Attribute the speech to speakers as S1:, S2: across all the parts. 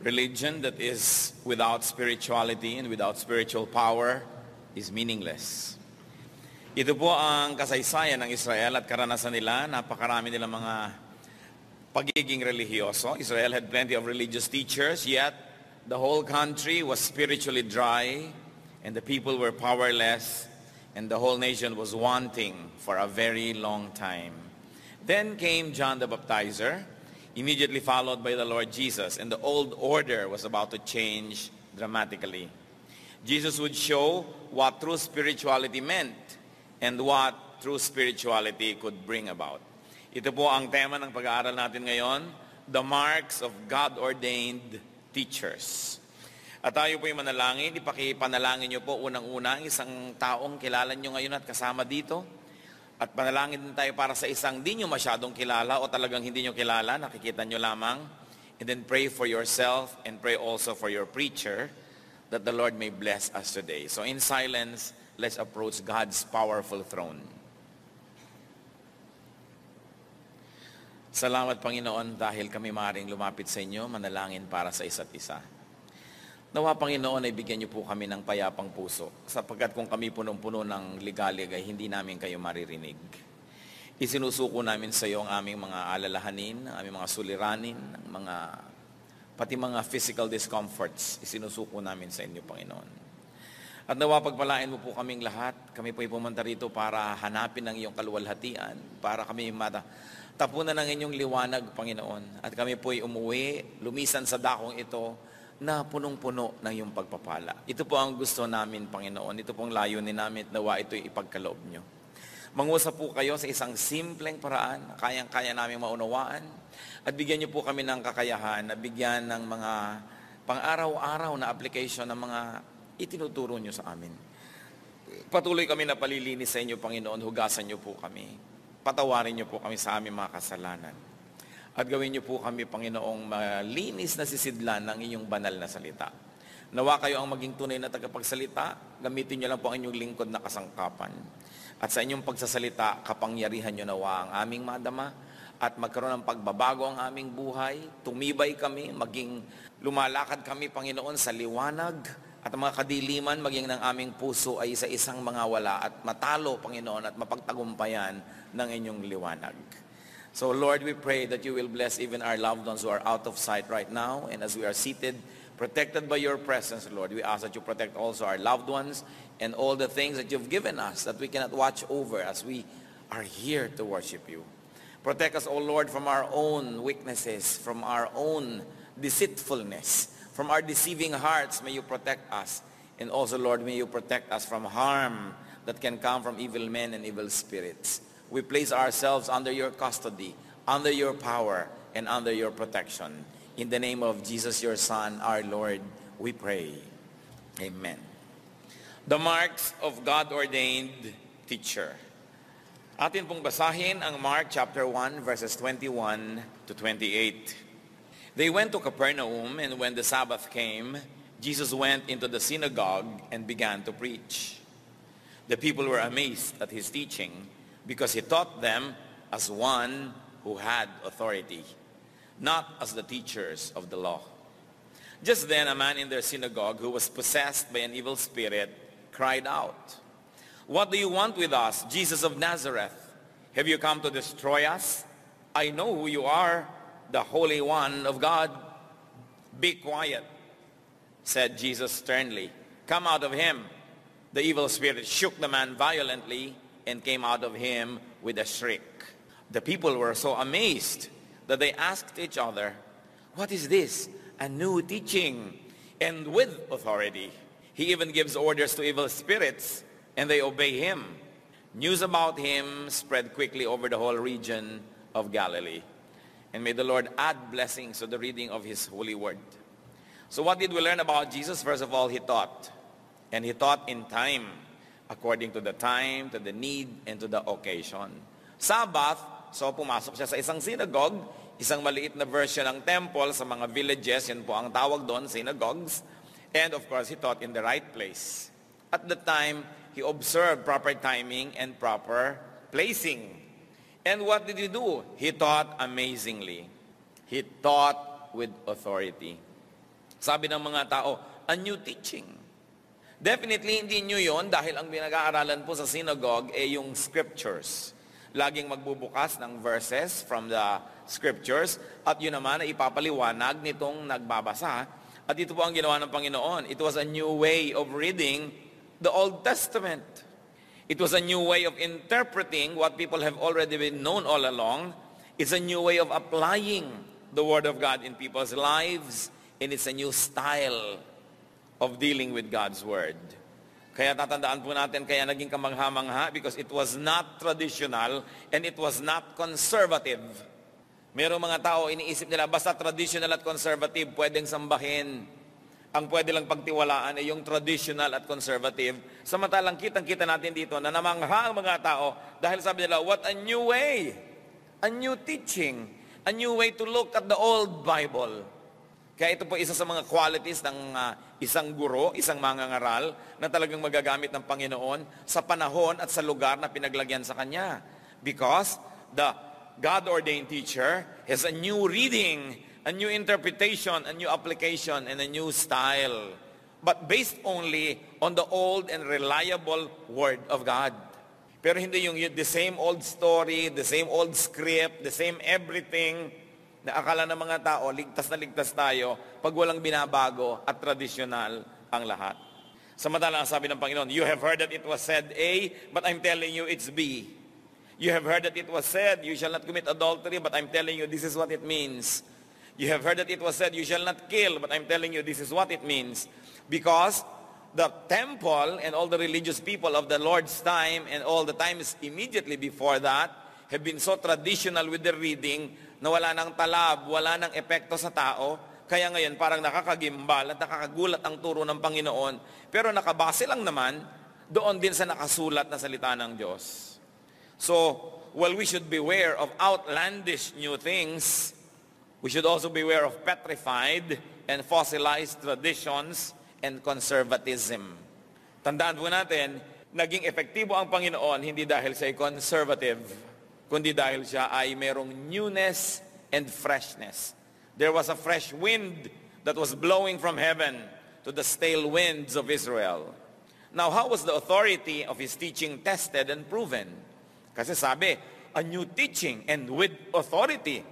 S1: Religion that is without spirituality and without spiritual power is meaningless. Ito po ang kasaysayan ng Israel at karanasan nila. Napakarami nilang mga pagiging religyoso. Israel had plenty of religious teachers, yet the whole country was spiritually dry and the people were powerless and the whole nation was wanting for a very long time. Then came John the Baptizer, immediately followed by the Lord Jesus, and the old order was about to change dramatically. Jesus would show what true spirituality meant and what true spirituality could bring about. Ito po ang tema ng pag-aaral natin ngayon, the marks of God-ordained teachers. At tayo po yung manalangin, ipakipanalangin nyo po unang-una isang taong kilala nyo ngayon at kasama dito. At panalangin din tayo para sa isang di nyo masyadong kilala o talagang hindi nyo kilala, nakikita nyo lamang. And then pray for yourself and pray also for your preacher that the Lord may bless us today. So in silence, let's approach God's powerful throne. Salamat Panginoon dahil kami maaaring lumapit sa inyo, manalangin para sa isa't isa. Nawa Panginoon ay bigyan niyo po kami ng payapang puso, sapagkat kung kami punong-puno ng ligalig ay hindi namin kayo maririnig. Isinusuko namin sa iyo ang aming mga alalahanin, ang aming mga suliranin, pati mga physical discomforts, isinusuko namin sa inyo Panginoon. At nawa pagpalain mo po kaming lahat, kami po ay pumunta rito para hanapin ang iyong kaluwalhatian, para kami tapunan ng inyong liwanag, Panginoon. At kami po'y umuwi, lumisan sa dakong ito na punong-puno ng iyong pagpapala. Ito po ang gusto namin, Panginoon. Ito po ang layunin namin, nawa ito'y ipagkaloob nyo. Mangusap po kayo sa isang simpleng paraan, kayang-kaya namin maunawaan, at bigyan nyo po kami ng kakayahan, na bigyan ng mga pang-araw-araw na application ng mga itinuturo nyo sa amin. Patuloy kami na palilinis sa inyo, Panginoon. Hugasan nyo po kami. Patawarin niyo po kami sa aming mga kasalanan. At gawin niyo po kami, Panginoong, malinis na sisidlan ng inyong banal na salita. Nawa kayo ang maging tunay na tagapagsalita, gamitin niyo lang po ang inyong lingkod na kasangkapan. At sa inyong pagsasalita, kapangyarihan niyo nawa ang aming madama at magkaroon ng pagbabago ang aming buhay. Tumibay kami, maging lumalakad kami, Panginoon, sa liwanag at ang mga kadiliman maging ng aming puso ay isa-isang mga wala at matalo, Panginoon, at mapagtagumpayan ng inyong liwanag. So, Lord, we pray that you will bless even our loved ones who are out of sight right now. And as we are seated, protected by your presence, Lord, we ask that you protect also our loved ones and all the things that you've given us that we cannot watch over as we are here to worship you. Protect us, O Lord, from our own weaknesses, from our own deceitfulness, from our deceiving hearts. May you protect us. And also, Lord, may you protect us from harm that can come from evil men and evil spirits. We place ourselves under your custody, under your power, and under your protection. In the name of Jesus, your Son, our Lord, we pray. Amen. The marks of God-ordained teacher. Atin pong basahin ang Mark chapter 1, verses 21 to 28. They went to Capernaum, and when the Sabbath came, Jesus went into the synagogue and began to preach. The people were amazed at his teaching, because he taught them as one who had authority, not as the teachers of the law. Just then a man in their synagogue who was possessed by an evil spirit cried out, "What do you want with us, Jesus of Nazareth? Have you come to destroy us? I know who you are, the Holy One of God." "Be quiet," said Jesus sternly. "Come out of him." The evil spirit shook the man violently and came out of him with a shriek. The people were so amazed that they asked each other, "What is this? A new teaching, and with authority. He even gives orders to evil spirits, and they obey him." News about him spread quickly over the whole region of Galilee. And may the Lord add blessings to the reading of his holy word. So what did we learn about Jesus? First of all, he taught. And he taught in time, according to the time, to the need, and to the occasion. Sabbath, so pumasok siya sa isang synagogue, isang maliit na version ng temple sa mga villages, yan po ang tawag doon, synagogues. And of course, he taught in the right place. At the time, he observed proper timing and proper placing. And what did he do? He taught amazingly. He taught with authority. Sabi ng mga tao, a new teaching. Definitely hindi new yon dahil ang pinag-aaralan po sa synagogue ay yung scriptures. Laging magbubukas ng verses from the scriptures at yun naman ay ipapaliwanag nitong nagbabasa. At ito po ang ginawa ng Panginoon. It was a new way of reading the Old Testament. It was a new way of interpreting what people have already been known all along. It's a new way of applying the Word of God in people's lives, and it's a new style of dealing with God's Word. Kaya tatandaan po natin, kaya naging kamangha-mangha because it was not traditional and it was not conservative. Merong mga tao, iniisip nila, basta traditional at conservative, pwedeng sambahin. Ang pwede lang pagtiwalaan ay yung traditional at conservative. Samantalang kitang-kita natin dito na namangha ang mga tao dahil sabi nila, what a new way, a new teaching, a new way to look at the old Bible. Kaya ito po isa sa mga qualities ng isang guro, isang mangangaral na talagang magagamit ng Panginoon sa panahon at sa lugar na pinaglagyan sa Kanya. Because the God-ordained teacher has a new reading, a new interpretation, a new application, and a new style. But based only on the old and reliable Word of God. Pero hindi yung the same old story, the same old script, the same everything, na akala ng mga tao, ligtas na ligtas tayo pag walang binabago at tradisyonal ang lahat. Samantalang sabi ng Panginoon, you have heard that it was said A, but I'm telling you it's B. You have heard that it was said, you shall not commit adultery, but I'm telling you this is what it means. You have heard that it was said, you shall not kill, but I'm telling you this is what it means. Because the temple and all the religious people of the Lord's time and all the times immediately before that have been so traditional with their reading na wala nang talab, wala nang epekto sa tao. Kaya ngayon parang nakakagimbal at nakakagulat ang turo ng Panginoon. Pero nakabase lang naman doon din sa nakasulat na salita ng Diyos. So, while we should beware of outlandish new things, we should also beware of petrified and fossilized traditions and conservatism. Tandaan po natin, naging epektibo ang Panginoon hindi dahil siya ay conservative, kundi dahil siya ay merong newness and freshness. There was a fresh wind that was blowing from heaven to the stale winds of Israel. Now, how was the authority of his teaching tested and proven? Kasi sabi, a new teaching and with authority.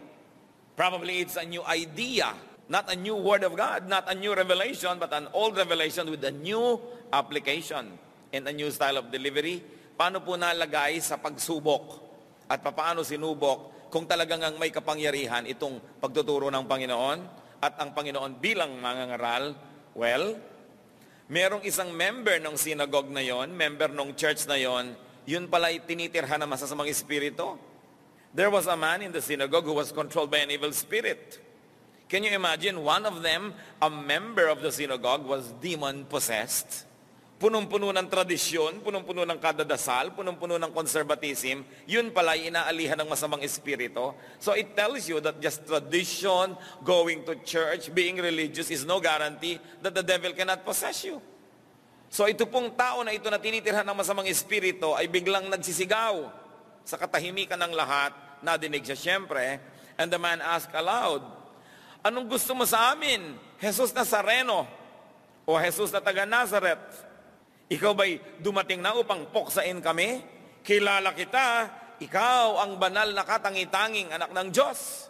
S1: Probably it's a new idea, not a new word of God, not a new revelation, but an old revelation with a new application and a new style of delivery. Paano po nalagay sa pagsubok? At paano sinubok kung talagang may kapangyarihan itong pagtuturo ng Panginoon at ang Panginoon bilang mangangaral? Well, merong isang member ng synagogue na yon, member ng church na yon, yun pala tinitirhan ng masasamang espiritu. There was a man in the synagogue who was controlled by an evil spirit. Can you imagine, one of them, a member of the synagogue, was demon-possessed? Punong-puno ng tradisyon, punong-puno ng kadadasal, punong-puno ng conservatism, yun pala inaalihan ng masamang espiritu. So it tells you that just tradition, going to church, being religious is no guarantee that the devil cannot possess you. So ito pong tao na ito na tinitirhan ng masamang espiritu ay biglang nagsisigaw sa katahimikan ng lahat, nadinig siya siyempre, and the man asked aloud, anong gusto mo sa amin, Jesus Nazareno o Jesus na taga Nazareth? Ikaw ba'y dumating na upang puksain kami? Kilala kita, ikaw ang banal na katangi-tanging anak ng Diyos.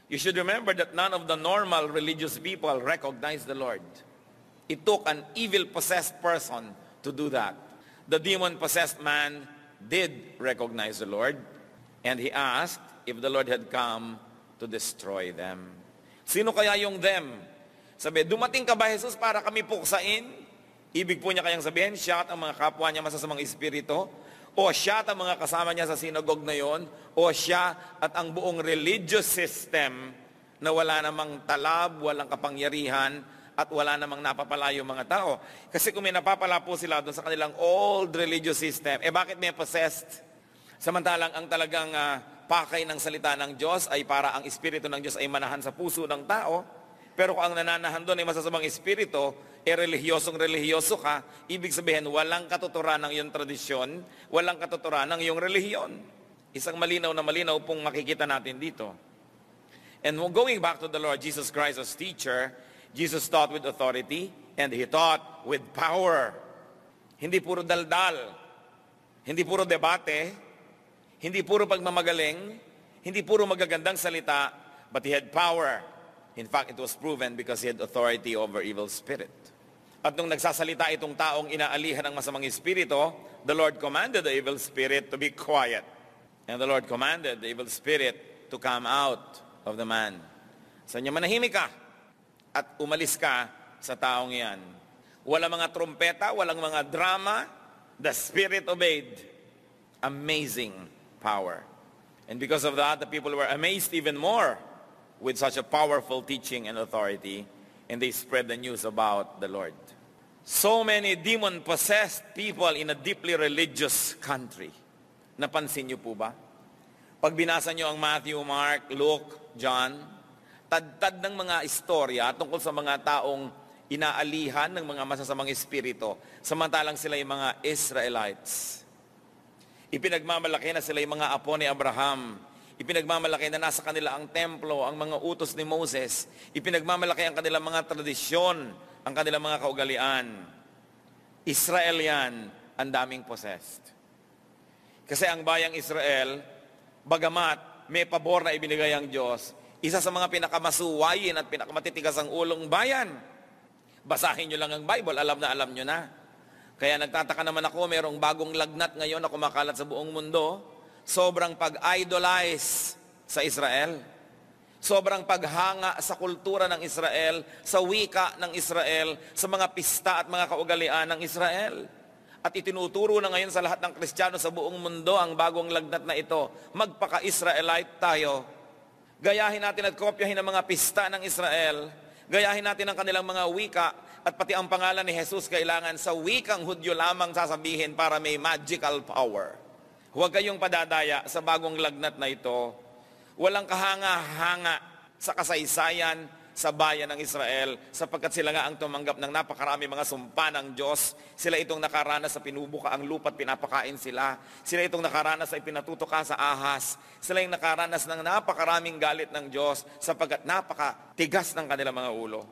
S1: You should remember that none of the normal religious people recognize the Lord. It took an evil-possessed person to do that. The demon-possessed man did recognize the Lord, and he asked if the Lord had come to destroy them. Sino kaya yung them? Sabi, dumating ka ba, Jesus, para kami puksain? Ibig po niya kayang sabihin, siya at ang mga kapwa niya masasamang espiritu, o siya at ang mga kasama niya sa sinagog na yon, o siya at ang buong religious system na wala namang talab, walang kapangyarihan, at wala namang napapalayo mga tao. Kasi kung may napapala po sila doon sa kanilang old religious system, bakit may possessed? Samantalang ang talagang pakay ng salita ng Diyos ay para ang espiritu ng Diyos ay manahan sa puso ng tao. Pero kung ang nananahan doon ay masasamang espiritu, relihiyosong-relihiyoso ka, ibig sabihin, walang katuturan ng iyong tradisyon, walang katuturan ng iyong relihiyon. Isang malinaw na malinaw pong makikita natin dito. And going back to the Lord Jesus Christ as teacher, Jesus taught with authority and He taught with power. Hindi puro daldal, hindi puro debate, hindi puro pagmamagaling, hindi puro magagandang salita, but He had power. In fact, it was proven because He had authority over evil spirit. At nung nagsasalita itong taong inaalihan ng masamang espiritu, the Lord commanded the evil spirit to be quiet. And the Lord commanded the evil spirit to come out of the man. Sa niya, manahimik ka at umalis ka sa taong iyan. Walang mga trumpeta, walang mga drama. The spirit obeyed. Amazing power. And because of that, the people were amazed even more with such a powerful teaching and authority, and they spread the news about the Lord. So many demon-possessed people in a deeply religious country. Napansin niyo po ba? Pag binasa niyo ang Matthew, Mark, Luke, John, tad-tad ng mga istorya tungkol sa mga taong inaalihan ng mga masasamang espiritu, samantalang sila yung mga Israelites. Ipinagmamalaki na sila yung mga apo ni Abraham. Ipinagmamalaki na nasa kanila ang templo, ang mga utos ni Moses. Ipinagmamalaki ang kanilang mga tradisyon, ang kanilang mga kaugalian. Israel yan, ang daming possessed. Kasi ang bayang Israel, bagamat may pabor na ibinigay ang Diyos, isa sa mga pinakamasuwayin at pinakamatitigas ang ulong bayan. Basahin nyo lang ang Bible, alam nyo na. Kaya nagtataka naman ako, mayroong bagong lagnat ngayon na kumakalat sa buong mundo. Sobrang pag-idolize sa Israel. Sobrang paghanga sa kultura ng Israel, sa wika ng Israel, sa mga pista at mga kaugalian ng Israel. At itinuturo na ngayon sa lahat ng Kristiyano sa buong mundo ang bagong lagnat na ito. Magpaka-Israelite tayo. Gayahin natin at kopyahin ang mga pista ng Israel. Gayahin natin ang kanilang mga wika. At pati ang pangalan ni Jesus kailangan sa wikang Hudyo lamang sasabihin para may magical power. Huwag kayong padadaya sa bagong lagnat na ito. Walang kahanga-hanga sa kasaysayan sa bayan ng Israel sapagkat sila nga ang tumanggap ng napakarami mga sumpa ng Diyos. Sila itong nakaranas sa pinubuka ang lupa't pinapakain sila. Sila itong nakaranas sa ipinatutuka sa ahas. Sila yung nakaranas ng napakaraming galit ng Diyos sapagkat napakatigas ng kanilang mga ulo.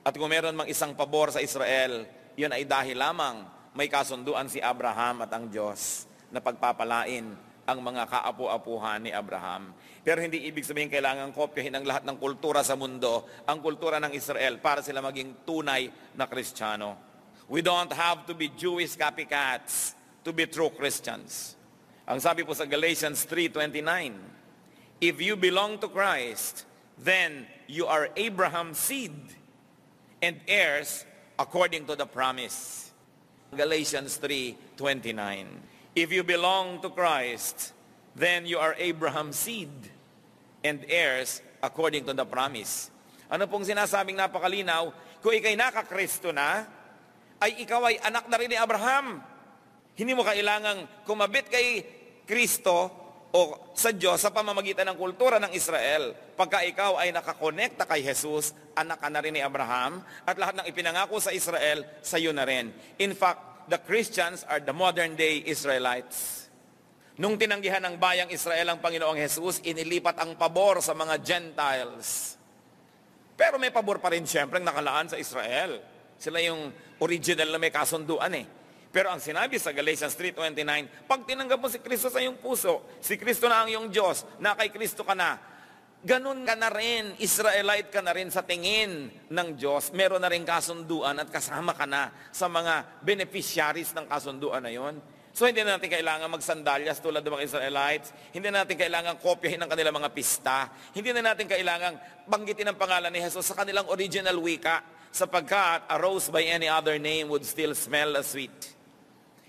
S1: At kung meron mang isang pabor sa Israel, yun ay dahil lamang may kasunduan si Abraham at ang Diyos na pagpapalain ang mga kaapu-apuhan ni Abraham. Pero hindi ibig sabihin kailangan kopyahin ang lahat ng kultura sa mundo, ang kultura ng Israel, para sila maging tunay na Kristiyano. We don't have to be Jewish copycats to be true Christians. Ang sabi po sa Galatians 3:29, if you belong to Christ, then you are Abraham's seed and heirs according to the promise. Galatians 3:29. If you belong to Christ, then you are Abraham's seed and heirs according to the promise. Ano pong sinasabing napakalinaw? Kung ikay nakakristo na, ay ikaw ay anak na rin ni Abraham. Hindi mo kailangang kumabit kay Kristo o sa Diyos sa pamamagitan ng kultura ng Israel. Pagka ikaw ay nakakonekta kay Jesus, anak ka na rin ni Abraham, at lahat ng ipinangako sa Israel, sa iyo na rin. In fact, the Christians are the modern-day Israelites. Nung tinanggihan ng bayang Israel ang Panginoong Jesus, inilipat ang pabor sa mga Gentiles. Pero may pabor pa rin siyempre nakalaan sa Israel. Sila yung original na may kasunduan eh. Pero ang sinabi sa Galatians 3:29, pag tinanggap mo si Kristo sa iyong puso, si Kristo na ang iyong Diyos, na kay Kristo ka na, ganun ka na rin, Israelite ka na rin sa tingin ng Diyos. Meron na rin kasunduan at kasama ka na sa mga beneficiaries ng kasunduan na yon. So hindi na natin kailangan magsandalyas tulad ng mga Israelites. Hindi na natin kailangan kopyahin ang kanilang mga pista. Hindi na natin kailangan banggitin ang pangalan ni Jesus sa kanilang original wika, sapagkat a rose by any other name would still smell as sweet.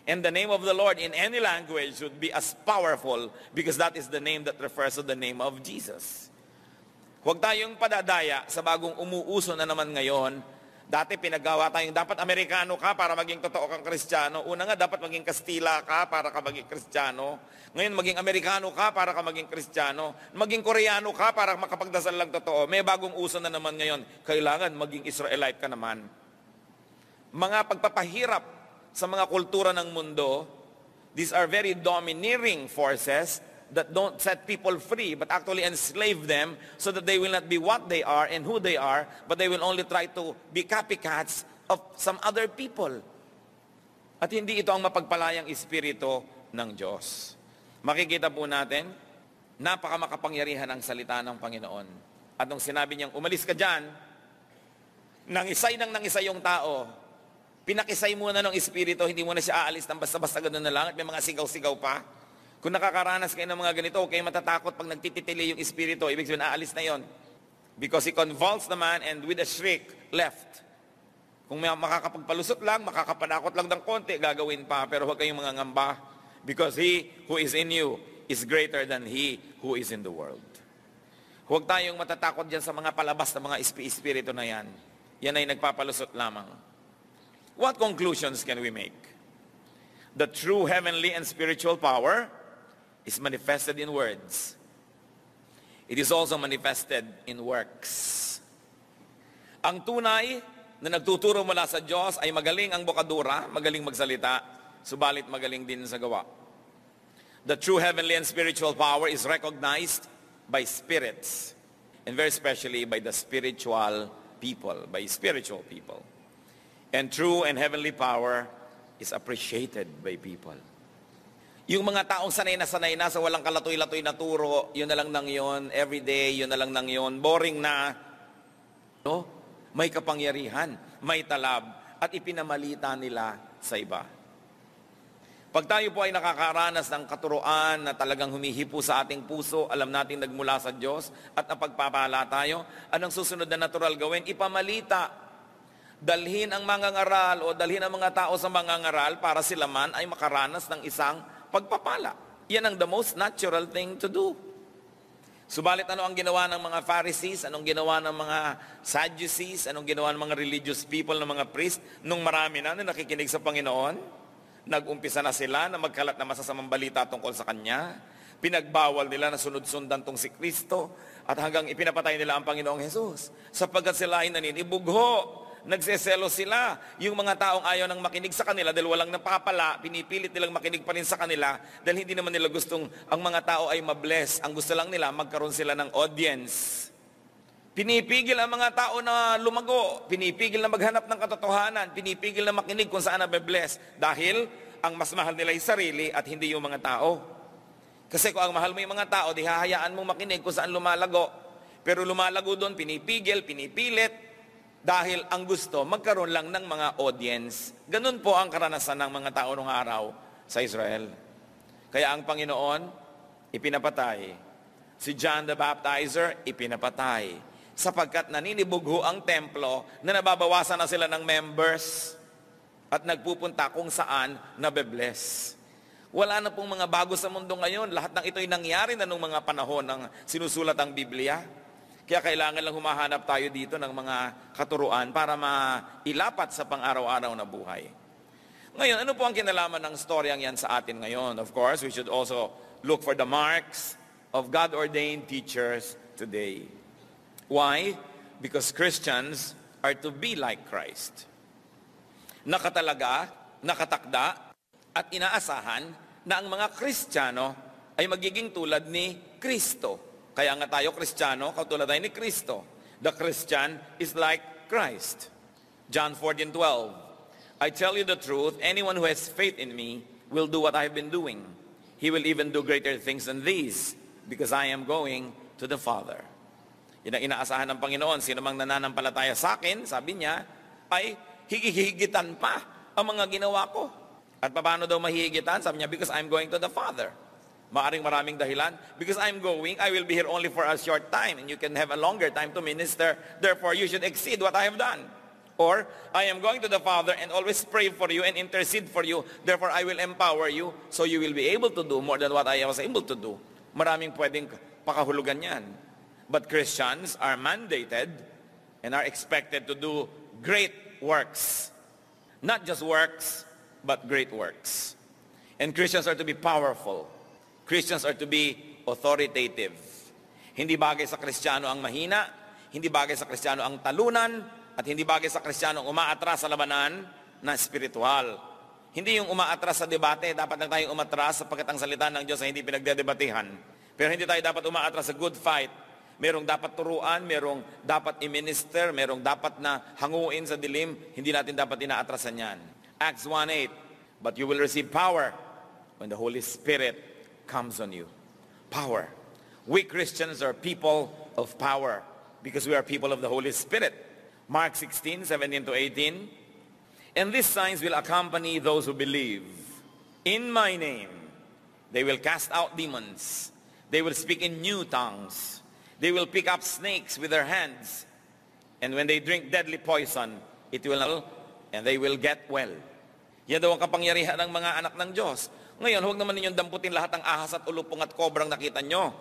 S1: And the name of the Lord in any language would be as powerful because that is the name that refers to the name of Jesus. Huwag tayong padadaya sa bagong umuuso na naman ngayon. Dati pinagawa tayong dapat Amerikano ka para maging totoo kang Kristiyano. Una nga, dapat maging Kastila ka para ka maging Kristiyano. Ngayon, maging Amerikano ka para ka maging Kristiyano. Maging Koreano ka para makapagdasal lang totoo. May bagong uso na naman ngayon. Kailangan maging Israelite ka naman. Mga pagpapahirap sa mga kultura ng mundo, these are very domineering forces that don't set people free, but actually enslave them so that they will not be what they are and who they are, but they will only try to be copycats of some other people. At hindi ito ang mapagpalayang espiritu ng Diyos. Makikita po natin, napakamakapangyarihan ang salita ng Panginoon. At nung sinabi niyang, umalis ka dyan, nangisay yung tao, pinakisay muna ng espiritu, hindi mo na siya aalis ng basta-basta gano'n na lang, at may mga sigaw-sigaw pa. Kung nakakaranas kayo ng mga ganito, kayo matatakot pag nagtititili yung espiritu, ibig sabihin, aalis na yon. Because he convulsed the man and with a shriek, left. Kung may makakapagpalusot lang, makakapanakot lang ng konti, gagawin pa, pero huwag kayong mga ngamba. Because he who is in you is greater than he who is in the world. Huwag tayong matatakot dyan sa mga palabas na mga espiritu na yan. Yan ay nagpapalusot lamang. What conclusions can we make? The true heavenly and spiritual power is manifested in words. It is also manifested in works. Ang tunay na nagtuturo mula sa Diyos ay magaling ang bokadura, magaling magsalita, subalit magaling din sa gawa. The true heavenly and spiritual power is recognized by spirits, and very especially by the spiritual people, by spiritual people. And true and heavenly power is appreciated by people. Yung mga taong sanay na sa walang kalatoy-latoy na turo, yun na lang nang yun, everyday, yun na lang nang yun, boring na, no? May kapangyarihan, may talab, at ipinamalita nila sa iba. Pag tayo po ay nakakaranas ng katuruan na talagang humihipo sa ating puso, alam natin nagmula sa Diyos, at napagpapala tayo, anong susunod na natural gawin? Ipamalita. Dalhin ang mangangaral o dalhin ang mga tao sa mangangaral para sila man ay makaranas ng isang pagpapala. Yan ang the most natural thing to do. Subalit ano ang ginawa ng mga Pharisees, anong ginawa ng mga Sadducees, anong ginawa ng mga religious people, ng mga priest, nung marami na nakikinig sa Panginoon, nag-umpisa na sila na magkalat na masasamang balita tungkol sa Kanya, pinagbawal nila na sunod-sundan tong si Kristo, at hanggang ipinapatay nila ang Panginoong Jesus, sapagkat sila ay naninibugho. Nagseselo sila. Yung mga taong ayaw nang makinig sa kanila dahil walang napapala, pinipilit nilang makinig pa rin sa kanila dahil hindi naman nila gustong ang mga tao ay mabless. Ang gusto lang nila, magkaroon sila ng audience. Pinipigil ang mga tao na lumago. Pinipigil na maghanap ng katotohanan. Pinipigil na makinig kung saan nabe-bless. Dahil ang mas mahal nila ay sarili at hindi yung mga tao. Kasi kung ang mahal mo yung mga tao, di hahayaan mong makinig kung saan lumalago. Pero lumalago doon, pinipigil, pinipilit. Dahil ang gusto, magkaroon lang ng mga audience. Ganun po ang karanasan ng mga tao noong araw sa Israel. Kaya ang Panginoon, ipinapatay. Si John the Baptizer, ipinapatay. Sapagkat naninibugho ang templo na nababawasan na sila ng members at nagpupunta kung saan nabe-bless. Wala na pong mga bago sa mundo ngayon. Lahat ng ito'y nangyari na nung mga panahon ng sinusulat ang Biblia. Kaya kailangan lang humahanap tayo dito ng mga katuruan para mailapat sa pang-araw-araw na buhay. Ngayon, ano po ang kinalaman ng storyang yan sa atin ngayon? Of course, we should also look for the marks of God-ordained teachers today. Why? Because Christians are to be like Christ. Nakatalaga, nakatakda, at inaasahan na ang mga Kristiyano ay magiging tulad ni Kristo. Kaya nga tayo Kristiyano, katulad tayo ni Kristo. The Christian is like Christ. John 14:12. I tell you the truth, anyone who has faith in me will do what I have been doing. He will even do greater things than these, because I am going to the Father. Yan ang inaasahan ng Panginoon. Sino mang nananampalataya sa akin, sabi niya, ay higihigitan pa ang mga ginawa ko. At paano daw mahihigitan? Sabi niya, because I'm going to the Father. Maaring maraming dahilan. Because I'm going, I will be here only for a short time, and you can have a longer time to minister. Therefore, you should exceed what I have done. Or, I am going to the Father and always pray for you and intercede for you. Therefore, I will empower you so you will be able to do more than what I was able to do. Maraming pwedeng pakahulugan yan. But Christians are mandated and are expected to do great works. Not just works, but great works. And Christians are to be powerful. Christians are to be authoritative. Hindi bagay sa Kristiyano ang mahina, hindi bagay sa Kristiyano ang talunan, at hindi bagay sa Kristiyano ang umaatras sa labanan na spiritual. Hindi yung umaatras sa debate, dapat lang tayong umatras sapagkat ang salita ng Diyos ay hindi pinagdedebatehan. Pero hindi tayo dapat umaatras sa good fight. Merong dapat turuan, merong dapat i-minister, merong dapat na hanguin sa dilim, hindi natin dapat inaatrasan yan. Acts 1:8, but you will receive power when the Holy Spirit comes on you. Power. We Christians are people of power because we are people of the Holy Spirit. Mark 16:17-18, and these signs will accompany those who believe. In my name, they will cast out demons. They will speak in new tongues. They will pick up snakes with their hands. And when they drink deadly poison, it will, and they will get well. Yan daw ang kapangyarihan ng mga anak ng Diyos. Ngayon, huwag naman ninyong damputin lahat ng ahas at ulupong at kobrang nakita nyo.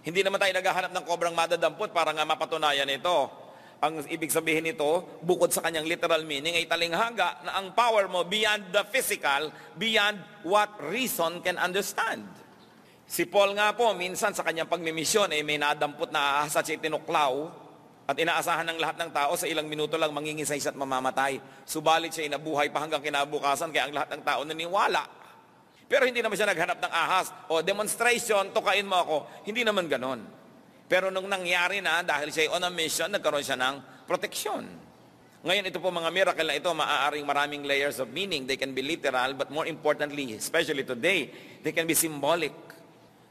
S1: Hindi naman tayo naghahanap ng kobrang madadampot para nga mapatunayan ito. Ang ibig sabihin nito, bukod sa kanyang literal meaning, ay talinghaga na ang power mo beyond the physical, beyond what reason can understand. Si Paul nga po, minsan sa kanyang pagmimisyon, may nadampot na ahas at siya tinuklaw at inaasahan ng lahat ng tao sa ilang minuto lang mangingisay siya at mamamatay. Subalit siya nabuhay pa hanggang kinabukasan, kaya ang lahat ng tao naniwala. Pero hindi naman siya naghanap ng ahas o demonstration, tukain mo ako. Hindi naman ganon. Pero nung nangyari na, dahil siya on a mission, nagkaroon siya ng proteksyon. Ngayon, ito po mga miracle na ito, maaaring maraming layers of meaning. They can be literal, but more importantly, especially today, they can be symbolic.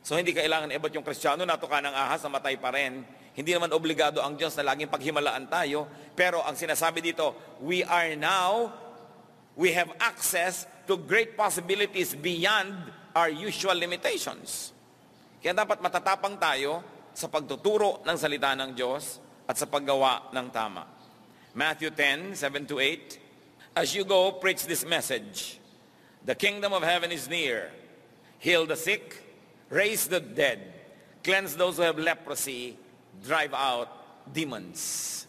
S1: So hindi kailangan ibot yung Kristiyano, natuka ng ahas, namatay pa rin. Hindi naman obligado ang Diyos na laging paghimalaan tayo. Pero ang sinasabi dito, we have access to great possibilities beyond our usual limitations. Kaya dapat matatapang tayo sa pagtuturo ng salita ng Diyos at sa paggawa ng tama. Matthew 10:7-8, as you go, preach this message. The kingdom of heaven is near. Heal the sick, raise the dead, cleanse those who have leprosy, drive out demons.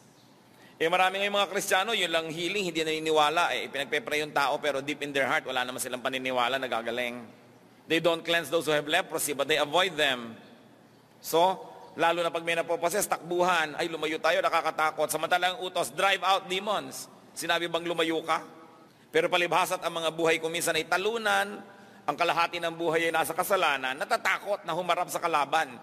S1: Marami ngayong mga Kristiyano, yun lang healing, hindi naniniwala. Pinagpe-pray yung tao pero deep in their heart, wala naman silang paniniwala, nagagaling. They don't cleanse those who have leprosy, but they avoid them. So, lalo na pag may napoposes, takbuhan, ay lumayo tayo, nakakatakot. Samantalang utos, drive out demons. Sinabi bang lumayo ka? Pero palibhasat ang mga buhay ko minsan ay talunan, ang kalahati ng buhay ay nasa kasalanan, natatakot na humarap sa kalaban.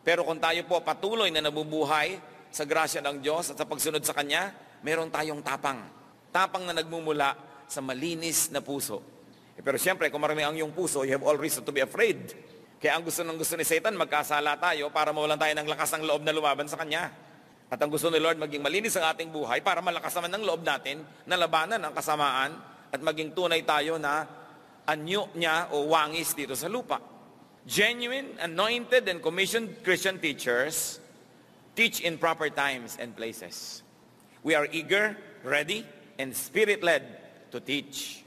S1: Pero kung tayo po patuloy na nabubuhay sa grasya ng Diyos at sa pagsunod sa Kanya, meron tayong tapang. Tapang na nagmumula sa malinis na puso. Pero siyempre, kung marami ang iyong puso, you have all reason to be afraid. Kaya ang gusto ni Satan, magkasala tayo para mawalan tayo ng lakas ng loob na lumaban sa Kanya. At ang gusto ni Lord, maging malinis ang ating buhay para malakas naman ng loob natin na labanan ang kasamaan at maging tunay tayo na anyo niya o wangis dito sa lupa. Genuine, anointed, and commissioned Christian teachers teach in proper times and places. We are eager, ready, and spirit-led to teach.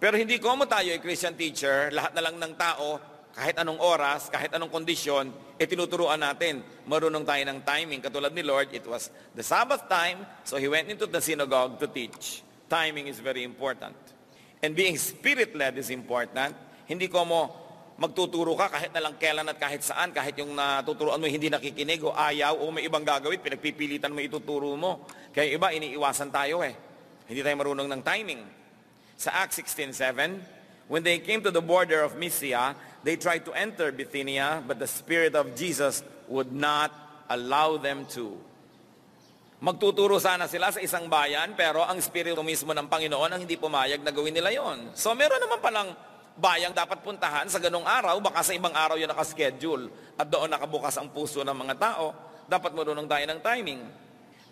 S1: Pero hindi como tayo ay Christian teacher, lahat na lang ng tao, kahit anong oras, kahit anong kondisyon, tinuturuan natin. Marunong tayo ng timing. Katulad ni Lord, it was the Sabbath time, so He went into the synagogue to teach. Timing is very important. And being spirit-led is important. Hindi ko mo magtuturo ka kahit na lang kailan at kahit saan, kahit yung natuturuan mo hindi nakikinig o ayaw o may ibang gagawin, pinagpipilitan mo ituturo mo. Kaya iba, iniiwasan tayo Hindi tayo marunong ng timing. Sa Acts 16:7, when they came to the border of Mysia, they tried to enter Bithynia, but the Spirit of Jesus would not allow them to. Magtuturo sana sila sa isang bayan, pero ang Espiritu mismo ng Panginoon ang hindi pumayag na gawin nila yon. So meron naman palang bayang dapat puntahan sa ganong araw, baka sa ibang araw yun nakaschedule, at doon nakabukas ang puso ng mga tao. Dapat marunong tayo ng timing.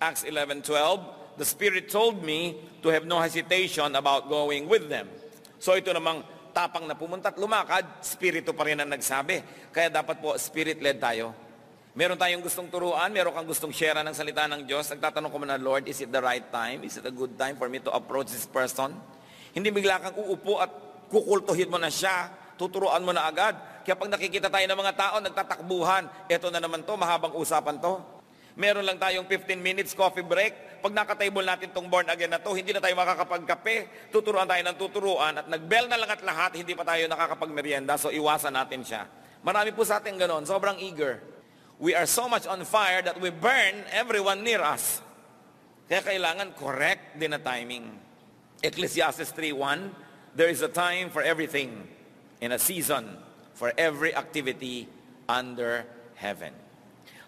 S1: Acts 11:12, the Spirit told me to have no hesitation about going with them. So ito namang tapang na pumunta at lumakad, Espiritu pa rin ang nagsabi. Kaya dapat po, Spirit-led tayo. Meron tayong gustong turuan, meron kang gustong share ng salita ng Diyos. Nagtatanong ko na, Lord, is it the right time? Is it a good time for me to approach this person? Hindi bigla kang uupo at kukultuhin mo na siya, tuturuan mo na agad. Kaya pag nakikita tayo ng mga tao, nagtatakbuhan, eto na naman to, mahabang usapan to. Meron lang tayong 15 minutes coffee break. Pag nakatable natin tong born again na to, hindi na tayo makakapagkape. Tuturuan tayo ng tuturuan at nag-bell na lang at lahat, hindi pa tayo nakakapagmerienda. So iwasan natin siya. Marami po sa atin ganon, sobrang eager. We are so much on fire that we burn everyone near us. Kaya kailangan correct din na timing. Ecclesiastes 3:1, There is a time for everything and a season for every activity under heaven.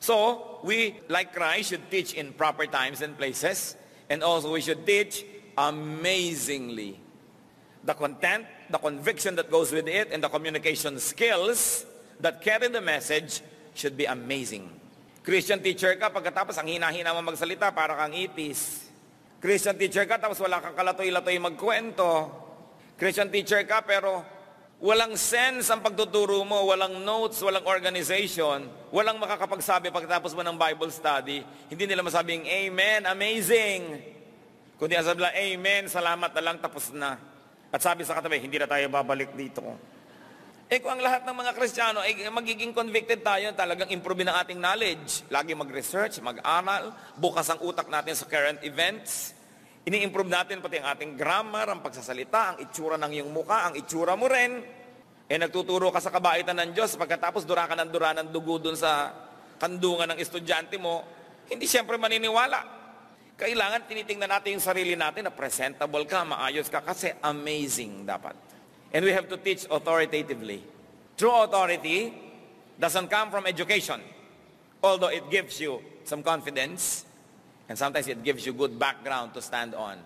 S1: So, we, like Christ, should teach in proper times and places, and also we should teach amazingly. The content, the conviction that goes with it, and the communication skills that carry the message should be amazing. Christian teacher ka, pagkatapos ang hina-hina mo magsalita, para kang ipis. Christian teacher ka, tapos wala kang kalatoy-latoy magkwento. Christian teacher ka, pero walang sense ang pagtuturo mo, walang notes, walang organization, walang makakapagsabi pagkatapos mo ng Bible study, hindi nila masabing, Amen, amazing. Kundi ang sabi lang, Amen, salamat na lang, tapos na. At sabi sa katabi, hindi na tayo babalik dito. Kung ang lahat ng mga Kristiyano ay magiging convicted tayo, talagang improve ng ating knowledge. Lagi mag-research, mag-aral, bukas ang utak natin sa current events. Ini-improve natin pati ang ating grammar, ang pagsasalita, ang itsura ng iyong muka, ang itsura mo rin. Nagtuturo ka sa kabaitan ng Diyos, pagkatapos dura ka ng dugo dun sa kandungan ng estudyante mo, hindi siyempre maniniwala. Kailangan tinitingnan natin yung sarili natin na presentable ka, maayos ka, kasi amazing dapat. And we have to teach authoritatively. True authority doesn't come from education, although it gives you some confidence, and sometimes it gives you good background to stand on.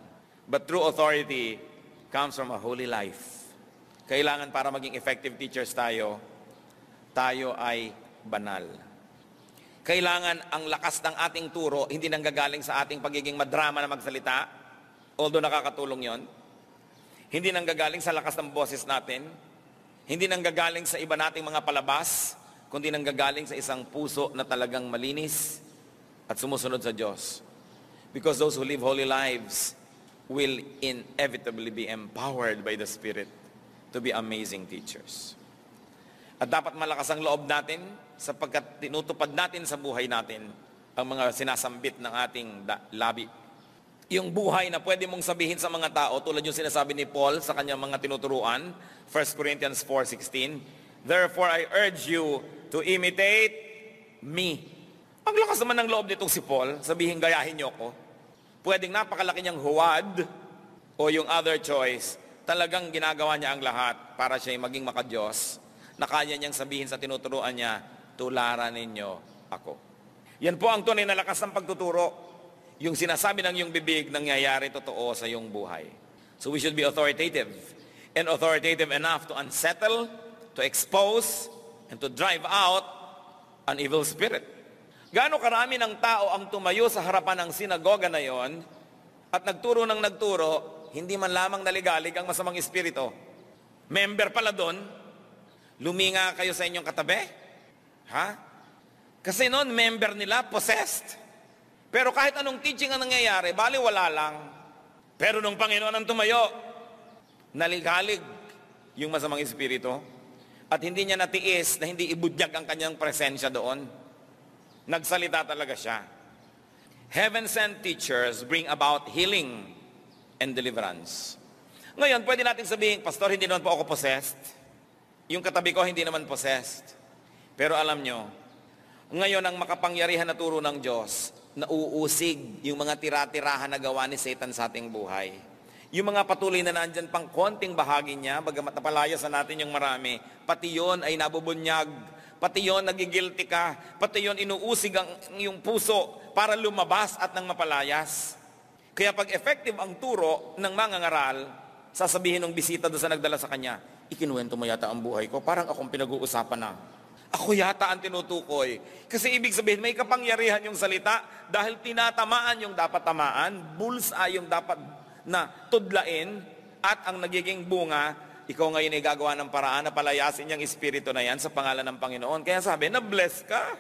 S1: But true authority comes from a holy life. Kailangan para maging effective teachers tayo ay banal. Kailangan ang lakas ng ating turo, hindi nanggagaling sa ating pagiging madrama na magsalita, although nakakatulong yon. Hindi nanggagaling sa lakas ng boses natin, hindi nanggagaling sa iba nating mga palabas, kundi nanggagaling sa isang puso na talagang malinis at sumusunod sa Diyos. Because those who live holy lives will inevitably be empowered by the Spirit to be amazing teachers. At dapat malakas ang loob natin sapagkat tinutupad natin sa buhay natin ang mga sinasambit ng ating labi. Yung buhay na pwede mong sabihin sa mga tao, tulad yung sinasabi ni Paul sa kanyang mga tinuturuan, 1 Corinthians 4:16, Therefore I urge you to imitate me. Ang lakas naman ng loob nitong si Paul, sabihin gayahin niyo ko. Pwedeng napakalaki niyang huwad o yung other choice, talagang ginagawa niya ang lahat para siya maging makadiyos, na kaya niyang sabihin sa tinuturuan niya, tularan ninyo ako. Yan po ang tunay na lakas ng pagtuturo. Yung sinasabi ng iyong bibig, nangyayari totoo sa iyong buhay. So we should be authoritative. And authoritative enough to unsettle, to expose, and to drive out an evil spirit. Gaano karami ng tao ang tumayo sa harapan ng sinagoga na yon at nagturo ng nagturo, hindi man lamang naligalig ang masamang espiritu. Member pala doon, luminga kayo sa inyong katabi. Ha? Kasi noon, member nila, possessed. Pero kahit anong teaching ang nangyayari, baliwala lang. Pero nung Panginoon ang tumayo, naligalig yung masamang espiritu at hindi niya natiis na hindi ibudyag ang kanyang presensya doon. Nagsalita talaga siya. Heaven-sent teachers bring about healing and deliverance. Ngayon, pwede natin sabihin, Pastor, hindi naman po ako possessed. Yung katabi ko, hindi naman possessed. Pero alam nyo, ngayon ang makapangyarihan na turo ng Diyos, nauusig yung mga tira-tirahan na gawa ni Satan sa ating buhay. Yung mga patuloy na nandyan pang konting bahagi niya, bagamat napalaya sa natin yung marami, pati yon ay nabubunyag, pati yon nagigilty ka, pati yon inuusig ang iyong puso para lumabas at nang mapalayas. Kaya pag effective ang turo ng mga ngaral, sasabihin ng bisita doon sa nagdala sa kanya, ikinuwento mo yata ang buhay ko, parang akong pinag-uusapan na. Ako yata ang tinutukoy. Kasi ibig sabihin, may kapangyarihan yung salita dahil tinatamaan yung dapat tamaan, bullseye yung dapat na tudlain, at ang nagiging bunga, ikaw ngayon ay gagawa ng paraan na palayasin yung espiritu na yan sa pangalan ng Panginoon. Kaya sabi, na-bless ka.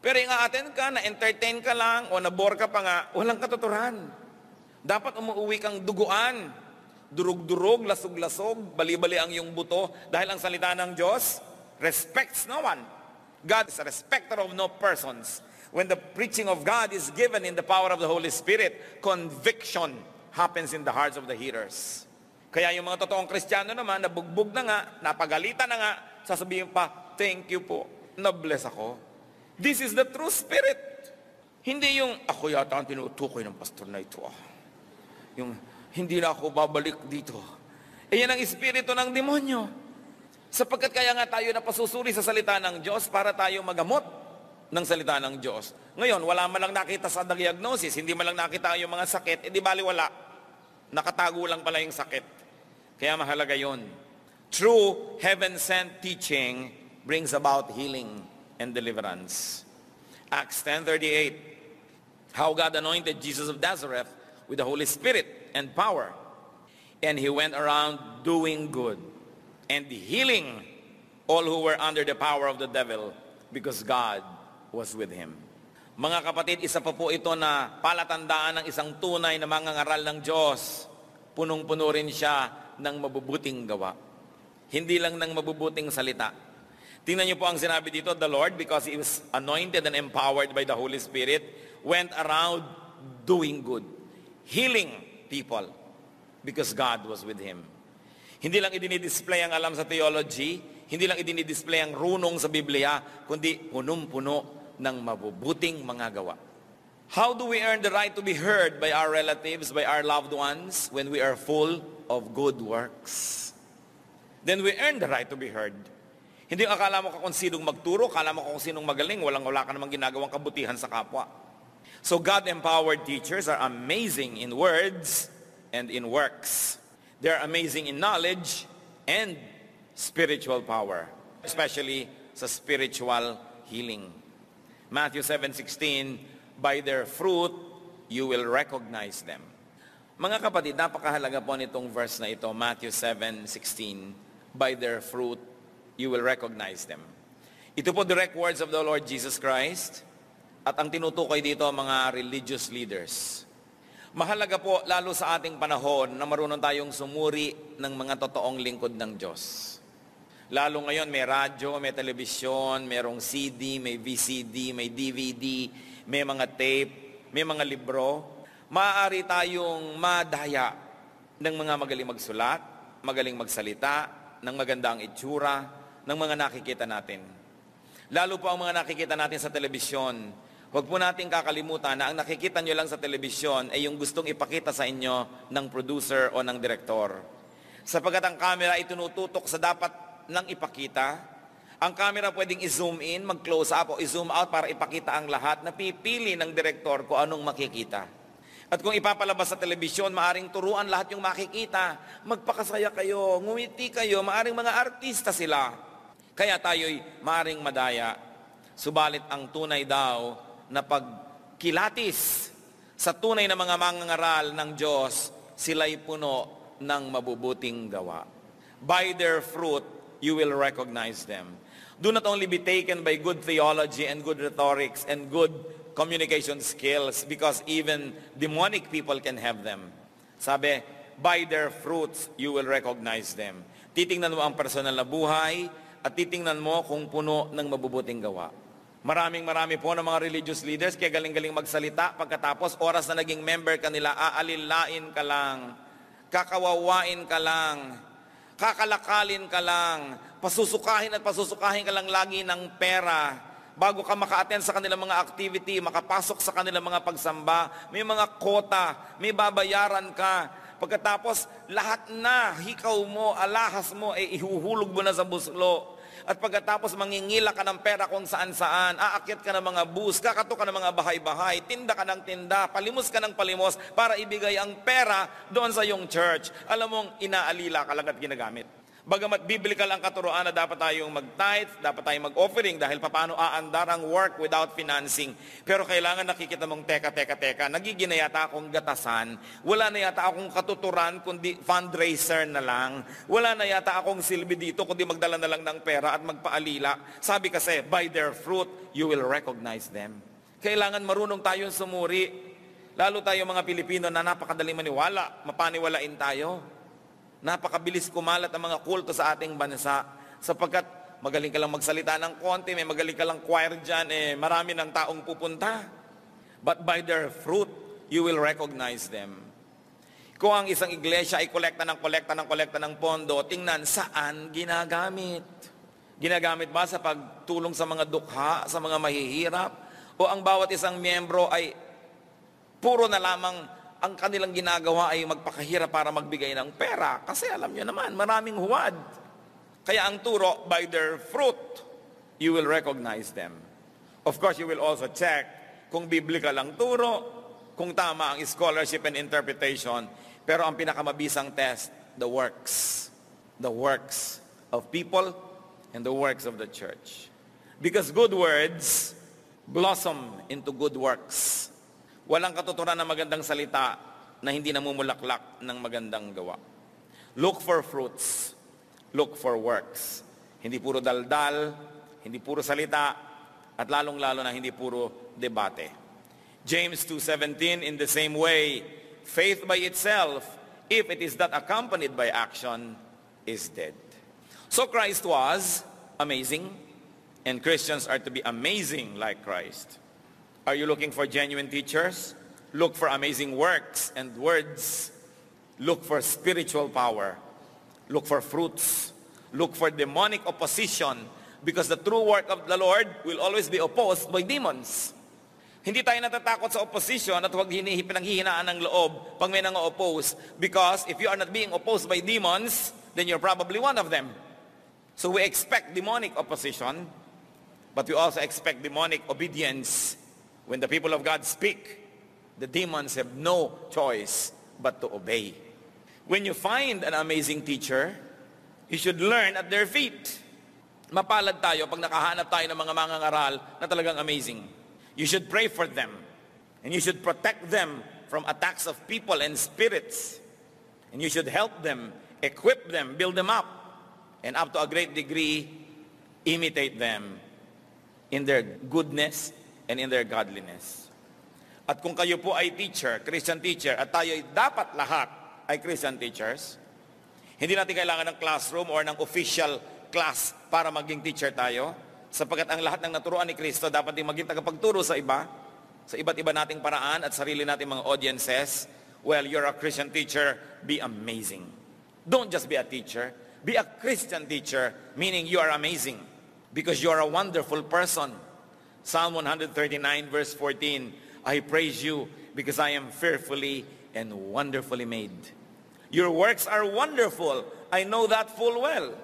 S1: Pero yung atin ka, na-entertain ka lang, o na-bore ka pa nga, walang katuturan. Dapat umuwi kang duguan, durug-durug, lasog-lasog, bali-bali ang iyong buto, dahil ang salita ng Diyos respects no one. God is a respecter of no persons. When the preaching of God is given in the power of the Holy Spirit, conviction happens in the hearts of the hearers. Kaya yung mga totoong Kristiyano naman, nabugbog na nga, napagalitan na nga, sasabihin pa, thank you po, na-bless ako. This is the true spirit. Hindi yung, ako yata ang tinutukoy ng pastor na ito. Yung, hindi na ako babalik dito. Yan ang espiritu ng demonyo. Sapagkat kaya nga tayo napasusuri sa salita ng Diyos para tayo magamot ng salita ng Diyos. Ngayon, wala man lang nakita sa diagnosis, hindi man lang nakita yung mga sakit, di bali wala. Nakatago lang pala yung sakit. Kaya mahalaga yon. True heaven-sent teaching brings about healing and deliverance. Acts 10:38, how God anointed Jesus of Nazareth with the Holy Spirit and power. And he went around doing good and healing all who were under the power of the devil because God was with him. Mga kapatid, isa pa po ito na palatandaan ng isang tunay na mangangaral ng Diyos. Punong-puno rin siya ng mabubuting gawa. Hindi lang ng mabubuting salita. Tingnan niyo po ang sinabi dito, the Lord, because he was anointed and empowered by the Holy Spirit, went around doing good, healing people, because God was with him. Hindi lang idinidisplay ang alam sa theology, hindi lang idinidisplay ang runong sa Biblia, kundi punong-puno ng mabubuting mga gawa. How do we earn the right to be heard by our relatives, by our loved ones, when we are full of good works? Then we earn the right to be heard. Hindi yung akala mo kung sinong magturo, akala mo kung sinong magaling, wala ka namang ginagawang kabutihan sa kapwa. So God-empowered teachers are amazing in words and in works. They're amazing in knowledge and spiritual power, especially sa spiritual healing. Matthew 7:16, by their fruit, you will recognize them. Mga kapatid, napakahalaga po nitong verse na ito, Matthew 7:16, by their fruit, you will recognize them. Ito po direct words of the Lord Jesus Christ, at ang tinutukoy dito mga religious leaders. Mahalaga po, lalo sa ating panahon, na marunong tayong sumuri ng mga totoong lingkod ng Diyos. Lalo ngayon, may radyo, may telebisyon, mayroong CD, may VCD, may DVD, may mga tape, may mga libro. Maaari tayong madaya ng mga magaling magsulat, magaling magsalita, ng maganda ang itsura, ng mga nakikita natin. Lalo po ang mga nakikita natin sa telebisyon. Huwag po natin kakalimutan na ang nakikita nyo lang sa telebisyon ay yung gustong ipakita sa inyo ng producer o ng direktor. Sapagkat ang camera ay tinututok sa dapat nang ipakita. Ang camera pwedeng i-zoom in, mag-close up o i-zoom out para ipakita ang lahat na pipili ng direktor kung anong makikita. At kung ipapalabas sa telebisyon, maaring turuan lahat yung makikita. Magpakasaya kayo, ngumiti kayo, maaring mga artista sila. Kaya tayo'y maaring madaya. Subalit ang tunay daw na pagkilatis sa tunay na mga mangangaral ng Diyos, sila'y puno ng mabubuting gawa. By their fruit, you will recognize them. Do not only be taken by good theology and good rhetorics and good communication skills, because even demonic people can have them. Sabi, by their fruits, you will recognize them. Titingnan mo ang personal na buhay at titingnan mo kung puno ng mabubuting gawa. Marami po ng mga religious leaders kaya galing-galing magsalita, pagkatapos oras na naging member ka nila, aalilain ka lang, kakawawain ka lang, kakalakalin ka lang, pasusukahin ka lang lagi ng pera, bago ka maka-attend sa kanilang mga activity, makapasok sa kanilang mga pagsamba, may mga quota, may babayaran ka, pagkatapos lahat na hikaw mo, alahas mo, ay ihuhulog mo na sa buslo. At pagkatapos mangingila ka ng pera kung saan-saan, aakyat ka ng mga bus, kakato ka ng mga bahay-bahay, tinda ka ng tinda, palimos ka ng palimos para ibigay ang pera doon sa iyong church. Alam mong inaalila ka lang at ginagamit. Bagamat biblical ang katuroan na dapat tayong mag-tithe, dapat tayong mag-offering dahil paano aandar ang work without financing. Pero kailangan nakikita mong teka, nagiging na yata akong gatasan, wala na yata akong katuturan kundi fundraiser na lang, wala na yata akong silbi dito kundi magdala na lang ng pera at magpaalila. Sabi kasi, by their fruit, you will recognize them. Kailangan marunong tayong sumuri, lalo tayo mga Pilipino na napakadaling maniwala, mapaniwalain tayo. Napakabilis kumalat ang mga kulto sa ating bansa sapagkat magaling ka lang magsalita ng konti, may magaling ka lang choir dyan, marami ng taong pupunta. But by their fruit, you will recognize them. Kung ang isang iglesia ay kolekta ng pondo, tingnan saan ginagamit. Ginagamit ba sa pagtulong sa mga dukha, sa mga mahihirap? O ang bawat isang miyembro ay puro na lamang ang kanilang ginagawa ay magpakahirap para magbigay ng pera. Kasi alam nyo naman, maraming huwad. Kaya ang turo, by their fruit, you will recognize them. Of course, you will also check kung biblical ang turo, kung tama ang scholarship and interpretation. Pero ang pinakamabisang test, the works. The works of people and the works of the church. Because good words blossom into good works. Walang katuturan ng magandang salita na hindi namumulaklak ng magandang gawa. Look for fruits. Look for works. Hindi puro daldal, hindi puro salita, at lalong-lalo na hindi puro debate. James 2:17, in the same way, faith by itself, if it is not accompanied by action, is dead. So Christ was amazing, and Christians are to be amazing like Christ. Are you looking for genuine teachers? Look for amazing works and words. Look for spiritual power. Look for fruits. Look for demonic opposition, because the true work of the Lord will always be opposed by demons. Hindi tayo natatakot sa opposition at huwag pinanghihinaan ng loob pag may nang-oppose, because if you are not being opposed by demons, then you're probably one of them. So we expect demonic opposition, but we also expect demonic obedience. When the people of God speak, the demons have no choice but to obey. When you find an amazing teacher, you should learn at their feet. Mapalad tayo pag nakahanap tayo ng mga mangangaral na talagang amazing. You should pray for them, and you should protect them from attacks of people and spirits. And you should help them, equip them, build them up, and up to a great degree, imitate them in their goodness and in their godliness. At kung kayo po ay teacher, Christian teacher, at tayo ay dapat lahat ay Christian teachers, hindi natin kailangan ng classroom or ng official class para maging teacher tayo, sapagkat ang lahat ng naturuan ni Kristo dapat din maging tagapagturo sa iba, sa iba't iba nating paraan at sarili nating mga audiences. Well, you're a Christian teacher, be amazing. Don't just be a teacher, be a Christian teacher, meaning you are amazing, because you are a wonderful person. Psalm 139 verse 14, I praise you because I am fearfully and wonderfully made. Your works are wonderful. I know that full well.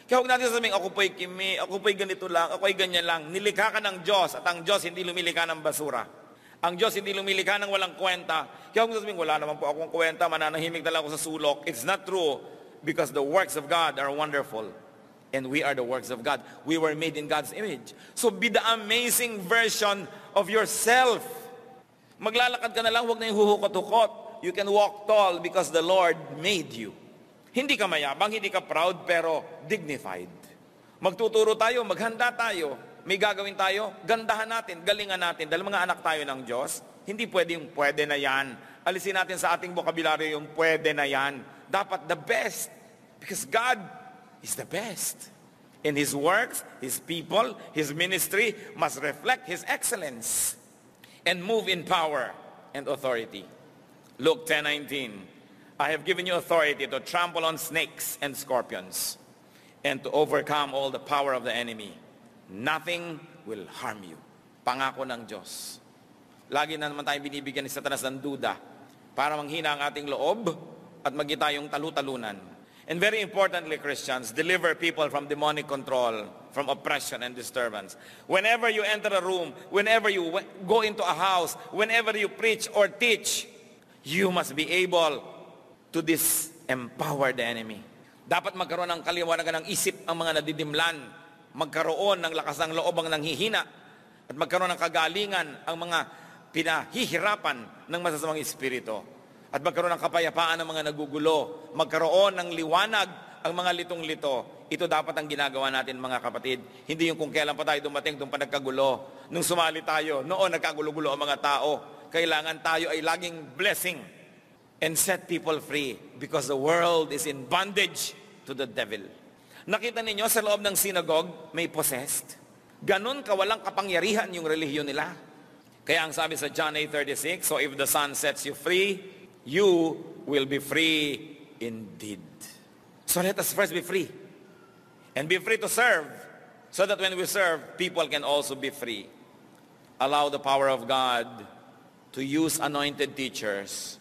S1: Kaya huwag natin sabihin, ako po'y kimi, ako po'y ganito lang, ako po'y ganyan lang. Nilikha ka ng Diyos, at ang Diyos hindi lumilikha ng basura. Ang Diyos hindi lumilikha ng walang kwenta. Kaya huwag sabihin, wala naman po akong kwenta, mananahimik na lang ako sa sulok. It's not true, because the works of God are wonderful. And we are the works of God. We were made in God's image. So be the amazing version of yourself. Maglalakad ka na lang, huwag na yung huhukot-hukot. You can walk tall because the Lord made you. Hindi ka mayabang, hindi ka proud, pero dignified. Magtuturo tayo, maghanda tayo. May gagawin tayo, gandahan natin, galingan natin. Dahil mga anak tayo ng Diyos, hindi pwedeng pwede na yan. Alisin natin sa ating bokabularyo yung pwede na yan. Dapat the best. Because God is the best. In His works, His people, His ministry must reflect His excellence and move in power and authority. Luke 10:19, I have given you authority to trample on snakes and scorpions and to overcome all the power of the enemy. Nothing will harm you. Pangako ng Diyos. Lagi na naman tayo binibigyan ni Satanas ng duda para manghina ang ating loob at maging tayong talu-talunan. And very importantly, Christians, deliver people from demonic control, from oppression and disturbance. Whenever you enter a room, whenever you go into a house, whenever you preach or teach, you must be able to disempower the enemy. Dapat magkaroon ng kaliwanagan ng isip ang mga nadidimlan, magkaroon ng lakas ng loob ang nanghihina, at magkaroon ng kagalingan ang mga pinahihirapan ng masasamang espiritu. At magkaroon ng kapayapaan ng mga nagugulo, magkaroon ng liwanag ang mga litong-lito. Ito dapat ang ginagawa natin, mga kapatid. Hindi yung kung kailan pa tayo dumating, doon pa nagkagulo. Nung sumali tayo, noon nagkagulo-gulo ang mga tao. Kailangan tayo ay laging blessing and set people free, because the world is in bondage to the devil. Nakita ninyo sa loob ng synagogue, may possessed. Ganon kawalang kapangyarihan yung relihiyon nila. Kaya ang sabi sa John 8:36, so if the Son sets you free, you will be free indeed. So let us first be free. And be free to serve, so that when we serve, people can also be free. Allow the power of God to use anointed teachers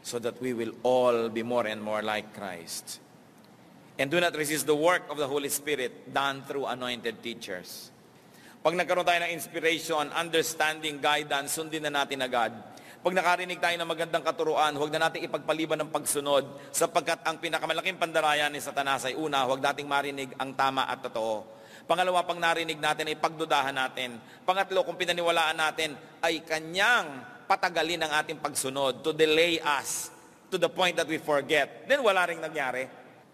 S1: so that we will all be more and more like Christ. And do not resist the work of the Holy Spirit done through anointed teachers. Pag nagkaroon tayo ng inspiration, understanding, guidance, sundin na natin agad. Pag nakarinig tayo ng magandang katuruan, huwag na natin ipagpaliban ng pagsunod sapagkat ang pinakamalaking pandarayan ni Satanas ay una, huwag nating marinig ang tama at totoo. Pangalawa, pag narinig natin ay pagdudahan natin. Pangatlo, kung pinaniwalaan natin ay kanyang patagalin ang ating pagsunod to delay us to the point that we forget. Then wala ring nangyari.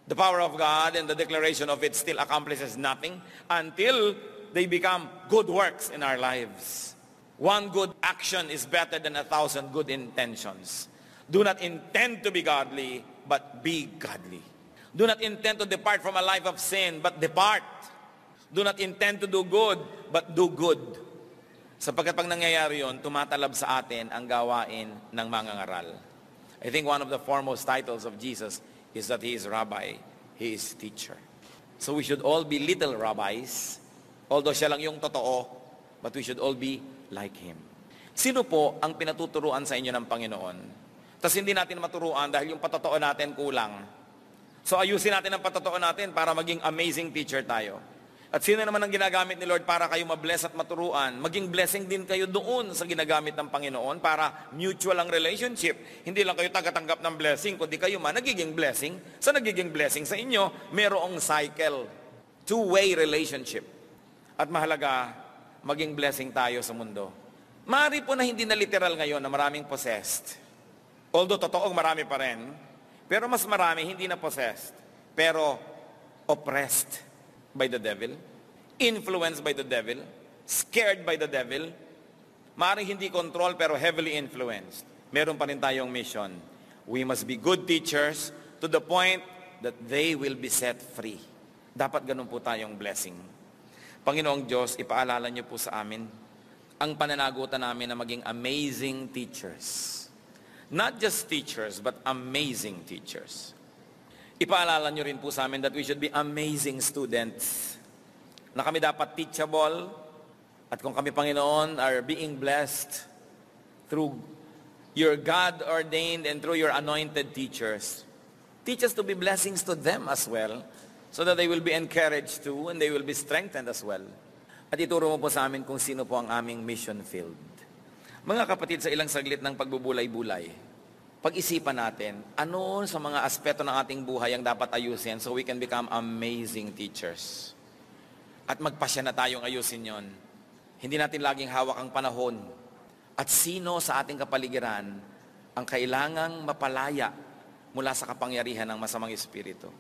S1: The power of God and the declaration of it still accomplishes nothing until they become good works in our lives. One good action is better than 1,000 good intentions. Do not intend to be godly, but be godly. Do not intend to depart from a life of sin, but depart. Do not intend to do good, but do good. Sapagkat pag nangyayari yun, tumatalab sa atin ang gawain ng mangangaral. I think one of the foremost titles of Jesus is that He is Rabbi, He is Teacher. So we should all be little rabbis, although siya lang yung totoo, but we should all be like Him. Sino po ang pinatuturuan sa inyo ng Panginoon? Tapos hindi natin maturuan dahil yung patotoo natin kulang. So ayusin natin ang patotoo natin para maging amazing teacher tayo. At sino naman ang ginagamit ni Lord para kayo mabless at maturuan? Maging blessing din kayo doon sa ginagamit ng Panginoon para mutual ang relationship. Hindi lang kayo tagatanggap ng blessing, kundi kayo man nagiging blessing. Sa nagiging blessing sa inyo, merong cycle. Two-way relationship. At mahalaga, maging blessing tayo sa mundo. Maaari po na hindi na literal ngayon na maraming possessed. Although totoong marami pa rin, pero mas marami hindi na possessed. Pero oppressed by the devil, influenced by the devil, scared by the devil, maaaring hindi control pero heavily influenced. Meron pa rin tayong mission. We must be good teachers to the point that they will be set free. Dapat ganun po tayong blessing. Panginoong Diyos, ipaalala niyo po sa amin ang pananagutan namin na maging amazing teachers. Not just teachers, but amazing teachers. Ipaalala nyo rin po sa amin that we should be amazing students. Na kami dapat teachable. At kung kami, Panginoon, are being blessed through your God-ordained and through your anointed teachers, teach us to be blessings to them as well, so that they will be encouraged too and they will be strengthened as well. At ituro mo po sa amin kung sino po ang aming mission field. Mga kapatid, sa ilang saglit ng pagbubulay-bulay, pag-isipan natin, ano sa mga aspeto ng ating buhay ang dapat ayusin so we can become amazing teachers. At magpasya na tayong ayusin yon. Hindi natin laging hawak ang panahon. At sino sa ating kapaligiran ang kailangang mapalaya mula sa kapangyarihan ng masamang espiritu.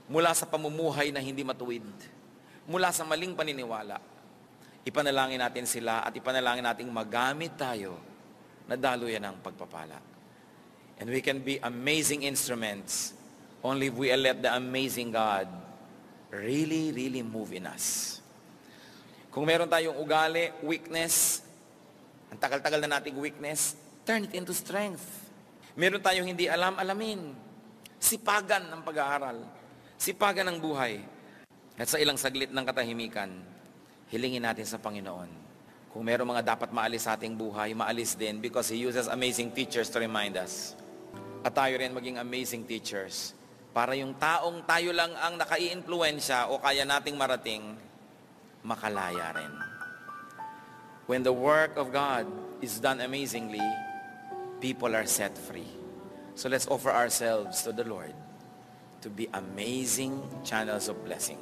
S1: Mula sa pamumuhay na hindi matuwid. Mula sa maling paniniwala. Ipanalangin natin sila at ipanalangin nating magamit tayo na daluyan ng pagpapala. And we can be amazing instruments only if we let the amazing God really, really move in us. Kung meron tayong ugali, weakness, ang tagal-tagal na nating weakness, turn it into strength. Meron tayong hindi alam, alamin. Sipagan ng pag-aaral. Sipagan ng buhay. At sa ilang saglit ng katahimikan, hilingin natin sa Panginoon. Kung meron mga dapat maalis sa ating buhay, maalis din because He uses amazing teachers to remind us. At tayo rin maging amazing teachers para yung taong tayo lang ang nakai-influensya o kaya nating marating, makalaya rin. When the work of God is done amazingly, people are set free. So let's offer ourselves to the Lord to be amazing channels of blessing.